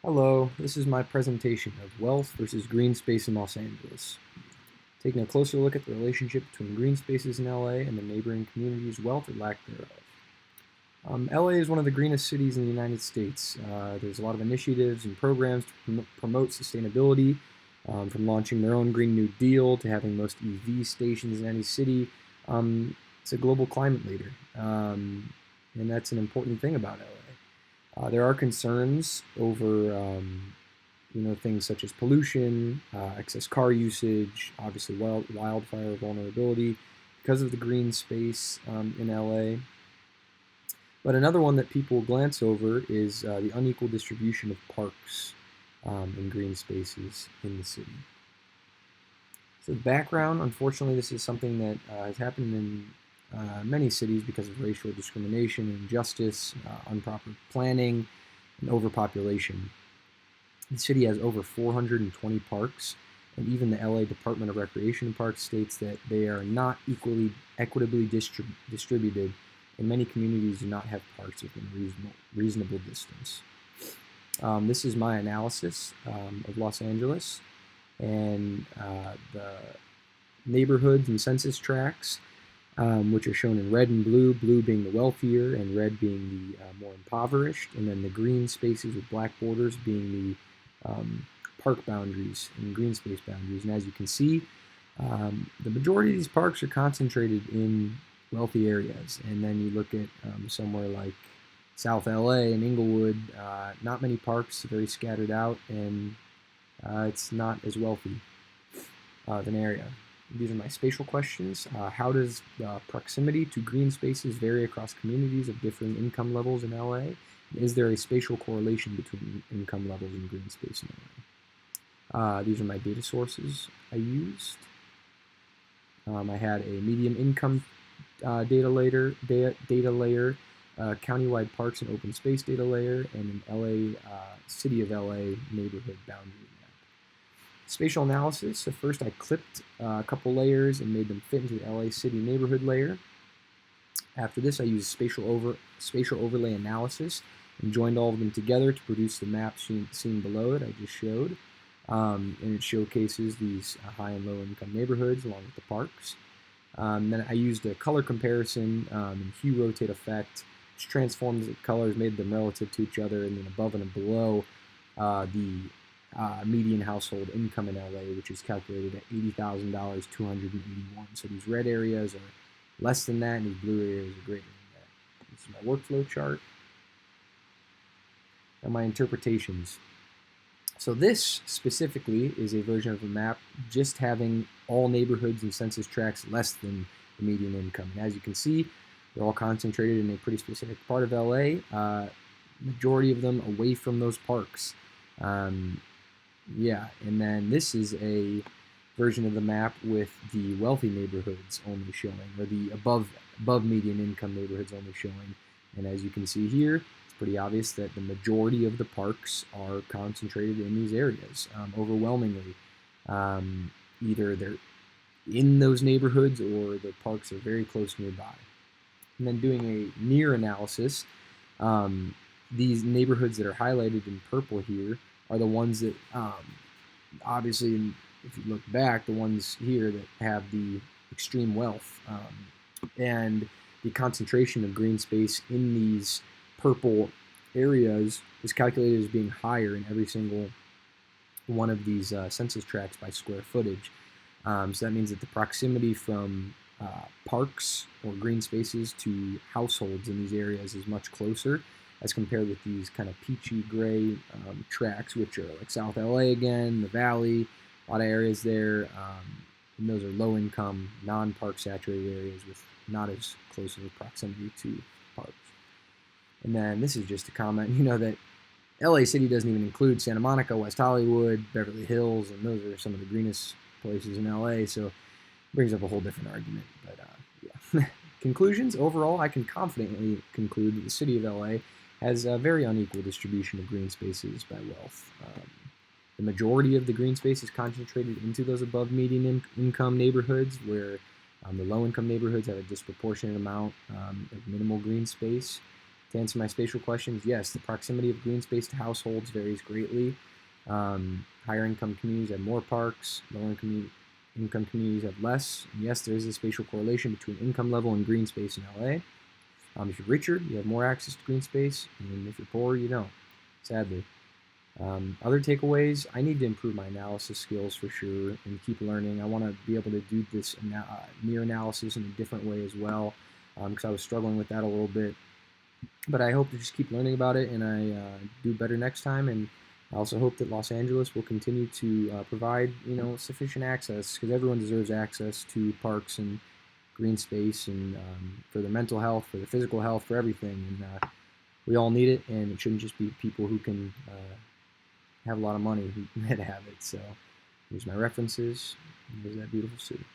Hello, this is my presentation of wealth versus green space in Los Angeles. Taking a closer look at the relationship between green spaces in LA and the neighboring communities' wealth or lack thereof. LA is one of the greenest cities in the United States. There's a lot of initiatives and programs to promote sustainability, from launching their own Green New Deal to having most EV stations in any city. It's a global climate leader, and that's an important thing about LA. There are concerns over things such as pollution, excess car usage, obviously wildfire vulnerability because of the green space in LA. But another one that people glance over is the unequal distribution of parks and green spaces in the city. So the background, unfortunately, this is something that has happened in many cities because of racial discrimination, injustice, improper planning, and overpopulation. The city has over 420 parks, and even the LA Department of Recreation and Parks states that they are not equitably distributed, and many communities do not have parks within reasonable distance. This is my analysis of Los Angeles and the neighborhoods and census tracts, which are shown in red and blue being the wealthier and red being the more impoverished, and then the green spaces with black borders being the park boundaries and green space boundaries. And as you can see, the majority of these parks are concentrated in wealthy areas. And then you look at somewhere like South LA and Inglewood, not many parks, very scattered out, and it's not as wealthy of an area. These are my spatial questions. How does proximity to green spaces vary across communities of different income levels in LA? Is there a spatial correlation between income levels and green space in LA? These are my data sources I used. I had a median income data layer, countywide parks and open space data layer, and an LA City of LA neighborhood boundary map. Spatial analysis. So first I clipped a couple layers and made them fit into the LA City neighborhood layer. After this, I used spatial overlay analysis and joined all of them together to produce the map seen below it I just showed. And it showcases these high and low income neighborhoods along with the parks. Then I used a color comparison and hue rotate effect, which transforms the colors, made them relative to each other, and then above and below the median household income in LA, which is calculated at $80,000, 281. So these red areas are less than that, and these blue areas are greater than that. This is my workflow chart. And my interpretations. So this specifically is a version of a map just having all neighborhoods and census tracts less than the median income. And as you can see, they're all concentrated in a pretty specific part of LA, majority of them away from those parks. Yeah, and then this is a version of the map with the wealthy neighborhoods only showing, or the above median income neighborhoods only showing. And as you can see here, it's pretty obvious that the majority of the parks are concentrated in these areas, overwhelmingly. Either they're in those neighborhoods or the parks are very close nearby. And then doing a near analysis, these neighborhoods that are highlighted in purple here are the ones that, obviously, if you look back, the ones here that have the extreme wealth. And the concentration of green space in these purple areas is calculated as being higher in every single one of these census tracts by square footage. So that means that the proximity from parks or green spaces to households in these areas is much closer as compared with these kind of peachy gray tracts, which are like South LA again, the Valley, a lot of areas there. And those are low income, non-park saturated areas with not as close of a proximity to parks. And then this is just a comment, that LA City doesn't even include Santa Monica, West Hollywood, Beverly Hills, and those are some of the greenest places in LA, so it brings up a whole different argument. But yeah. Conclusions. Overall, I can confidently conclude that the city of LA has a very unequal distribution of green spaces by wealth. The majority of the green space is concentrated into those above median income neighborhoods, where the low income neighborhoods have a disproportionate amount of minimal green space. To answer my spatial questions, yes, the proximity of green space to households varies greatly. Higher income communities have more parks, lower income communities have less. And yes, there is a spatial correlation between income level and green space in LA. If you're richer, you have more access to green space, and if you're poor, you don't, sadly. Other takeaways, I need to improve my analysis skills for sure and keep learning. I want to be able to do this near analysis in a different way as well, because I was struggling with that a little bit. But I hope to just keep learning about it and I do better next time. And I also hope that Los Angeles will continue to provide, sufficient access, because everyone deserves access to parks and green space, and for their mental health, for their physical health, for everything. And we all need it, and it shouldn't just be people who can have a lot of money who have it. So here's my references. Here's that beautiful city.